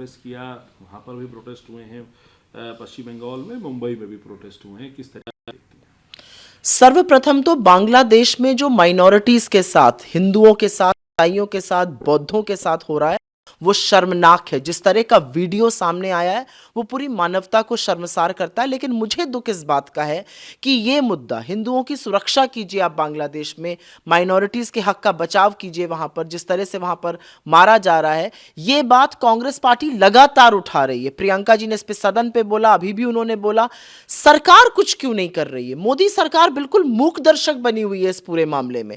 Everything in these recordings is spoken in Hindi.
प्रोटेस्ट किया, वहाँ पर भी प्रोटेस्ट हुए हैं, पश्चिम बंगाल में, मुंबई में भी प्रोटेस्ट हुए हैं, किस तरह देखती हैं? सर्वप्रथम तो बांग्लादेश में जो माइनॉरिटीज के साथ, हिंदुओं के साथ, ईसाइयों के साथ, बौद्धों के साथ हो रहा है वो शर्मनाक है। जिस तरह का वीडियो सामने आया है वो पूरी मानवता को शर्मसार करता है। लेकिन मुझे दुख इस बात का है कि ये मुद्दा, हिंदुओं की सुरक्षा कीजिए आप बांग्लादेश में, माइनॉरिटीज के हक का बचाव कीजिए वहां पर, जिस तरह से वहां पर मारा जा रहा है, ये बात कांग्रेस पार्टी लगातार उठा रही है। प्रियंका जी ने इस पे सदन पे बोला, अभी भी उन्होंने बोला। सरकार कुछ क्यों नहीं कर रही है? मोदी सरकार बिल्कुल मूक दर्शक बनी हुई है इस पूरे मामले में।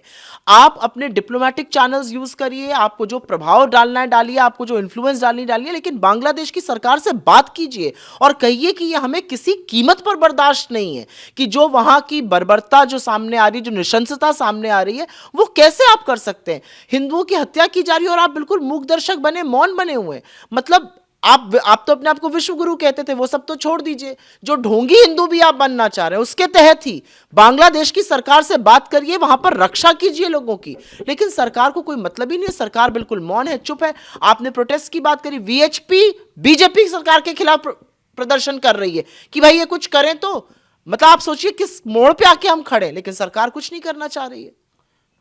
आप अपने डिप्लोमेटिक चैनल्स यूज करिए, आपको जो प्रभाव डालना है डालिए, आपको जो इन्फ्लुएंस डालनी डालिए, लेकिन बांग्लादेश की सरकार से बात कीजिए और कहिए कि यह हमें किसी कीमत पर बर्दाश्त नहीं है कि जो वहां की बर्बरता जो सामने आ रही है, जो नृशंसता सामने आ रही है, वो कैसे आप कर सकते हैं? हिंदुओं की हत्या की जा रही है और आप बिल्कुल मूक दर्शक बने, मौन बने हुए हैं। मतलब आप तो अपने आप को विश्व गुरु कहते थे, वो सब तो छोड़ दीजिए, जो ढोंगी हिंदू भी आप बनना चाह रहे हैं उसके तहत ही बांग्लादेश की सरकार से बात करिए, वहां पर रक्षा कीजिए लोगों की। लेकिन सरकार को कोई मतलब ही नहीं है, सरकार बिल्कुल मौन है, चुप है। आपने प्रोटेस्ट की बात करी, वीएचपी बीजेपी सरकार के खिलाफ प्रदर्शन कर रही है कि भाई ये कुछ करें तो, मतलब आप सोचिए किस मोड़ पे आके हम खड़े, लेकिन सरकार कुछ नहीं करना चाह रही है।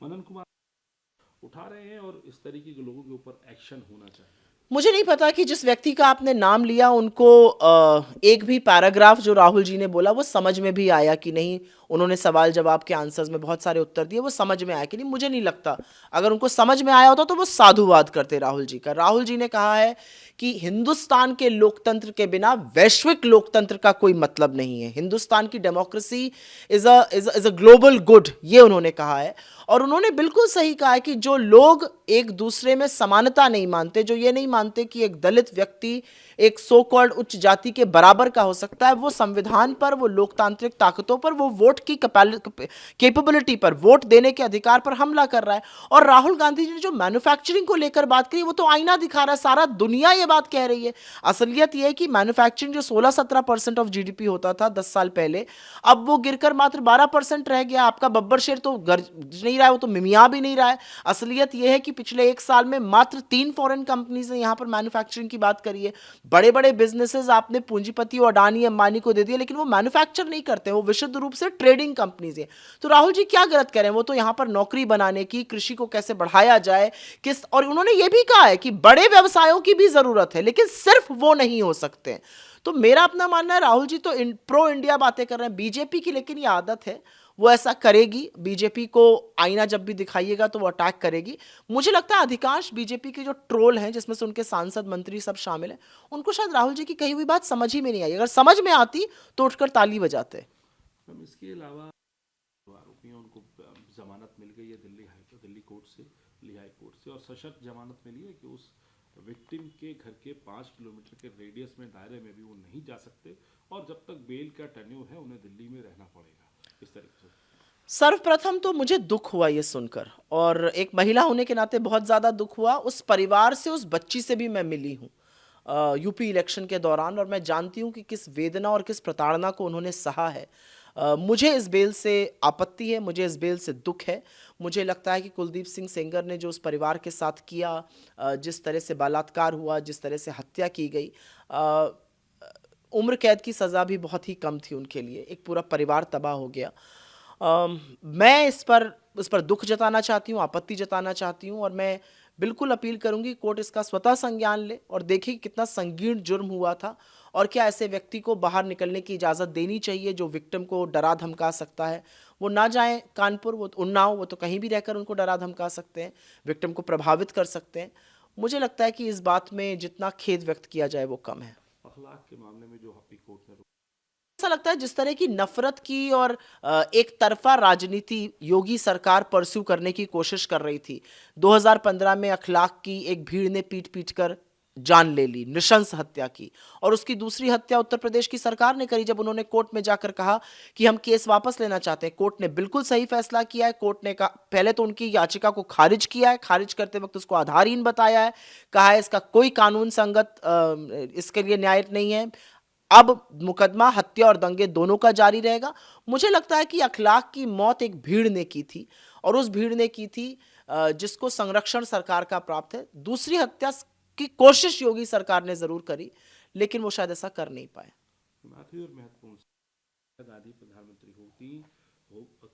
मदन कुमार उठा रहे हैं और इस तरीके के लोगों के ऊपर एक्शन होना चाहिए। मुझे नहीं पता कि जिस व्यक्ति का आपने नाम लिया उनको एक भी पैराग्राफ जो राहुल जी ने बोला वो समझ में भी आया कि नहीं। उन्होंने सवाल जवाब के आंसर्स में बहुत सारे उत्तर दिए, वो समझ में आया कि नहीं मुझे नहीं लगता। अगर उनको समझ में आया होता तो वो साधुवाद करते राहुल जी का। राहुल जी ने कहा है कि हिंदुस्तान के लोकतंत्र के बिना वैश्विक लोकतंत्र का कोई मतलब नहीं है। हिंदुस्तान की democracy is a global good, ये उन्होंने कहा है। और उन्होंने बिल्कुल सही कहा है कि जो लोग एक दूसरे में समानता नहीं मानते, जो ये नहीं मानते कि एक दलित व्यक्ति एक सो कॉल्ड उच्च जाति के बराबर का हो सकता है, वो संविधान पर, वो लोकतांत्रिक ताकतों पर, वो वोट की कैपेबिलिटी पर, वोट देने के अधिकार पर हमला कर रहा है। और राहुल गांधी जी ने जो मैन्युफैक्चरिंग को लेकर बात करी वो तो आईना दिखा रहा है, सारा दुनिया ये बात कह रही है। असलियत ये है कि मैन्युफैक्चरिंग जो 16-17% ऑफ जीडीपी होता था 10 साल पहले, अब वो गिरकर मात्र 12% रह गया। आपका बब्बर शेर तो गरज नहीं रहा है, वो तो मिमिया भी नहीं रहा है। असलियत यह है कि पिछले एक साल में मात्र 3 फॉरेन कंपनीज ने यहां पर मैन्युफैक्चरिंग की बात करी है। बड़े बड़े बिजनेसेस आपने पूंजीपति और अडानी अंबानी को दे दिए, लेकिन वो मैन्युफैक्चर नहीं करते, वो विशुद्ध रूप से ट्रेडिंग कंपनीज है। तो राहुल जी क्या गलत करें? वो तो यहां पर नौकरी बनाने की, कृषि को कैसे बढ़ाया जाए, किस, और उन्होंने ये भी कहा है कि बड़े व्यवसायों की भी जरूरत है, लेकिन सिर्फ वो नहीं हो सकते। तो मेरा अपना मानना है राहुल जी तो प्रो इंडिया बातें कर रहे हैं। बीजेपी की लेकिन ये आदत है, वो ऐसा करेगी। बीजेपी को आईना जब भी दिखाइएगा तो वो अटैक करेगी। मुझे लगता है अधिकांश बीजेपी के जो ट्रोल हैं, जिसमें से उनके सांसद मंत्री सब शामिल हैं, उनको शायद राहुल जी की कही हुई बात समझ ही में नहीं आई। अगर समझ में आती तो उठकर ताली बजाते। हम इसके अलावा आरोपी हैं, उनको जमानत मिल गई है दिल्ली कोर्ट से, दिल्ली हाई कोर्ट से, और सशर्त जमानत मिली है कि उस विक्टिम के घर के 5 किलोमीटर के रेडियस में, दायरे में भी वो नहीं जा सकते, और जब तक बेल का टेन्योर है उन्हें दिल्ली में रहना पड़ेगा। इस तरीके से सर्वप्रथम तो मुझे दुख हुआ ये सुनकर, और एक महिला होने के नाते बहुत ज़्यादा दुख हुआ। उस परिवार से, उस बच्ची से भी मैं मिली हूँ यूपी इलेक्शन के दौरान, और मैं जानती हूँ कि किस वेदना और किस प्रताड़ना को उन्होंने सहा है। मुझे इस बेल से आपत्ति है, मुझे इस बेल से दुख है। मुझे लगता है कि कुलदीप सिंह सेंगर ने जो उस परिवार के साथ किया, जिस तरह से बलात्कार हुआ, जिस तरह से हत्या की गई, उम्र कैद की सज़ा भी बहुत ही कम थी उनके लिए। एक पूरा परिवार तबाह हो गया। मैं इस पर दुख जताना चाहती हूँ, आपत्ति जताना चाहती हूँ, और मैं बिल्कुल अपील करूंगी कोर्ट इसका स्वतः संज्ञान ले और देखे कि कितना संगीन जुर्म हुआ था, और क्या ऐसे व्यक्ति को बाहर निकलने की इजाज़त देनी चाहिए जो विक्टिम को डरा धमका सकता है। वो ना जाएं कानपुर, वो उन्नाव, वो तो कहीं भी रहकर उनको डरा धमका सकते हैं, विक्टिम को प्रभावित कर सकते हैं। मुझे लगता है कि इस बात में जितना खेद व्यक्त किया जाए वो कम है। अखलाक के मामले में जो हाई कोर्ट ने ऐसा लगता है जिस तरह की नफरत की और एक तरफा राजनीति योगी सरकार परस्यू करने की कोशिश कर रही थी। 2015 में अखलाक की एक भीड़ ने पीट पीट कर जान ले ली, नृशंस हत्या की, और उसकी दूसरी हत्या उत्तर प्रदेश की सरकार ने करी जब उन्होंने कोर्ट में जाकर कहा कि हम केस वापस लेना चाहते हैं। कोर्ट ने बिल्कुल सही फैसला किया है। कोर्ट ने कहा, पहले तो उनकी याचिका को खारिज किया है, खारिज करते वक्त उसको आधारहीन बताया है, कहा है इसका कोई कानून संगत इसके लिए न्याय नहीं है। अब मुकदमा हत्या और दंगे दोनों का जारी रहेगा। मुझे लगता है कि अखलाक की मौत एक भीड़ ने की थी, और उस भीड़ ने की थी जिसको संरक्षण सरकार का प्राप्त है। दूसरी हत्या की कोशिश योगी सरकार ने जरूर करी, लेकिन वो शायद ऐसा कर नहीं पाए। बात हुई और महत्वपूर्ण, गांधी प्रधानमंत्री होती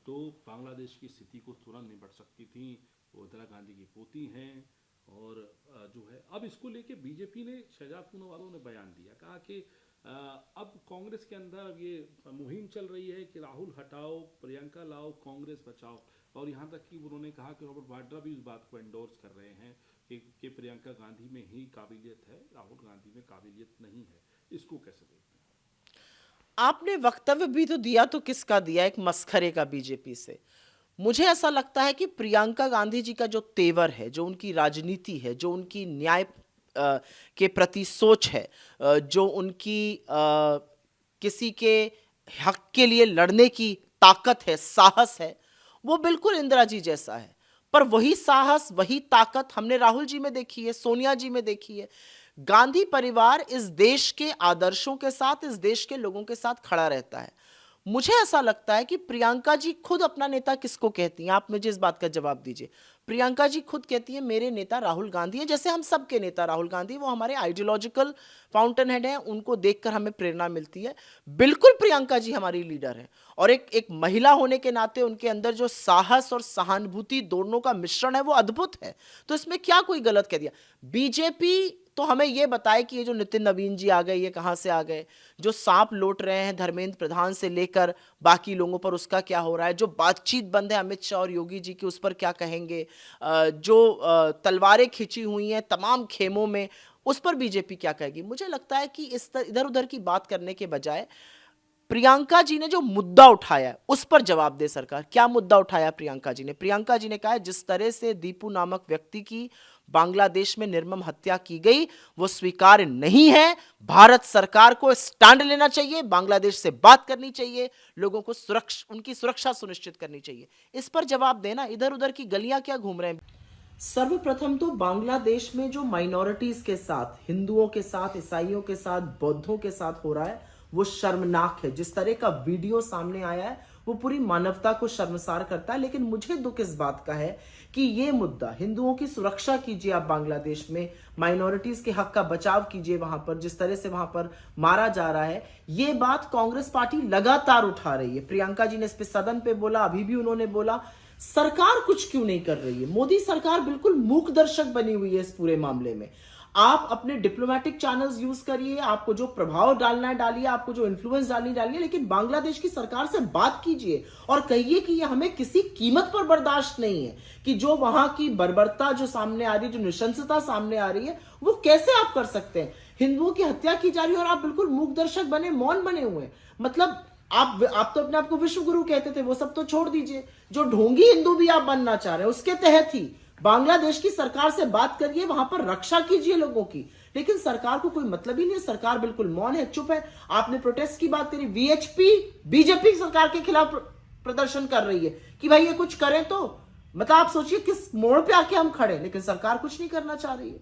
तो बांग्लादेश की स्थिति को तुरंत निपट सकती थी। वो इंदिरा गांधी की पोती हैं और जो है अब इसको लेके बीजेपी ने, शहजाद पूनावाला ने बयान दिया, कहा कि अब कांग्रेस के अंदर ये मुहिम चल रही है कि राहुल हटाओ, प्रियंका लाओ, कांग्रेस बचाओ। और यहाँ तक कि उन्होंने कहा कि रॉबर्ट वाड्रा भी इस बात को एंडोर्स कर रहे हैं कि प्रियंका गांधी में ही काबिलियत है, राहुल गांधी में काबिलियत नहीं है। इसको कैसे देखते हैं? आपने वक्तव्य भी तो दिया, तो किसका दिया? एक मस्खरे का बीजेपी से। मुझे ऐसा लगता है कि प्रियंका गांधी जी का जो तेवर है, जो उनकी राजनीति है, जो उनकी न्याय के प्रति सोच है, जो उनकी किसी के हक के लिए लड़ने की ताकत है, साहस है, वो बिल्कुल इंदिरा जी जैसा है। पर वही साहस, वही ताकत हमने राहुल जी में देखी है, सोनिया जी में देखी है। गांधी परिवार इस देश के आदर्शों के साथ, इस देश के लोगों के साथ खड़ा रहता है। मुझे ऐसा लगता है कि प्रियंका जी खुद अपना नेता किसको कहती हैं? आप मुझे इस बात का जवाब दीजिए। प्रियंका जी खुद कहती है मेरे नेता राहुल गांधी हैं, जैसे हम सबके नेता राहुल गांधी, वो हमारे आइडियोलॉजिकल फाउंटेन हेड हैं, उनको देखकर हमें प्रेरणा मिलती है। बिल्कुल प्रियंका जी हमारी लीडर हैं, और एक महिला होने के नाते उनके अंदर जो साहस और सहानुभूति दोनों का मिश्रण है वो अद्भुत है। तो इसमें क्या कोई गलत कह दिया? बीजेपी तो हमें ये बताए कि ये जो नितिन नवीन जी आ गए, ये कहाँ से आ गए? जो सांप लौट रहे हैं धर्मेंद्र प्रधान से लेकर बाकी लोगों पर, उसका क्या हो रहा है? जो बातचीत बंद है अमित शाह और योगी जी की, उस पर क्या कहेंगे? जो तलवारें खिंची हुई हैं तमाम खेमों में, उस पर बीजेपी क्या कहेगी? मुझे लगता है कि इस इधर उधर की बात करने के बजाय प्रियंका जी ने जो मुद्दा उठाया है उस पर जवाब दे सरकार। क्या मुद्दा उठाया प्रियंका जी ने? प्रियंका जी ने कहा है जिस तरह से दीपू नामक व्यक्ति की बांग्लादेश में निर्मम हत्या की गई वो स्वीकार्य नहीं है। भारत सरकार को स्टैंड लेना चाहिए, बांग्लादेश से बात करनी चाहिए, लोगों को उनकी सुरक्षा सुनिश्चित करनी चाहिए। इस पर जवाब देना, इधर उधर की गलियां क्या घूम रहे हैं? सर्वप्रथम तो बांग्लादेश में जो माइनॉरिटीज के साथ, हिंदुओं के साथ, ईसाइयों के साथ, बौद्धों के साथ हो रहा है वो शर्मनाक है। जिस तरह का वीडियो सामने आया है वो पूरी मानवता को शर्मसार करता है। लेकिन मुझे दुख इस बात का है कि ये मुद्दा, हिंदुओं की सुरक्षा कीजिए आप बांग्लादेश में, माइनॉरिटीज के हक का बचाव कीजिए वहां पर, जिस तरह से वहां पर मारा जा रहा है, ये बात कांग्रेस पार्टी लगातार उठा रही है। प्रियंका जी ने इस पे सदन पे बोला, अभी भी उन्होंने बोला। सरकार कुछ क्यों नहीं कर रही है? मोदी सरकार बिल्कुल मूक दर्शक बनी हुई है इस पूरे मामले में। आप अपने डिप्लोमेटिक चैनल्स यूज करिए, आपको जो प्रभाव डालना है डालिए, आपको जो इन्फ्लुएंस डालनी डालिए, लेकिन बांग्लादेश की सरकार से बात कीजिए और कहिए कि ये हमें किसी कीमत पर बर्दाश्त नहीं है कि जो वहां की बर्बरता जो सामने आ रही है, जो नृशंसता सामने आ रही है, वो कैसे आप कर सकते हैं? हिंदुओं की हत्या की जा रही है और आप बिल्कुल मूक दर्शक बने, मौन बने हुए। मतलब आप तो अपने आप को विश्व गुरु कहते थे, वो सब तो छोड़ दीजिए। जो ढोंगी हिंदू भी आप बनना चाह रहे हैं उसके तहत ही बांग्लादेश की सरकार से बात करिए, वहां पर रक्षा कीजिए लोगों की। लेकिन सरकार को कोई मतलब ही नहीं है, सरकार बिल्कुल मौन है, चुप है। आपने प्रोटेस्ट की बात करी, वीएचपी बीजेपी सरकार के खिलाफ प्रदर्शन कर रही है कि भाई ये कुछ करें तो, मतलब आप सोचिए किस मोड़ पे आके हम खड़े, लेकिन सरकार कुछ नहीं करना चाह रही है।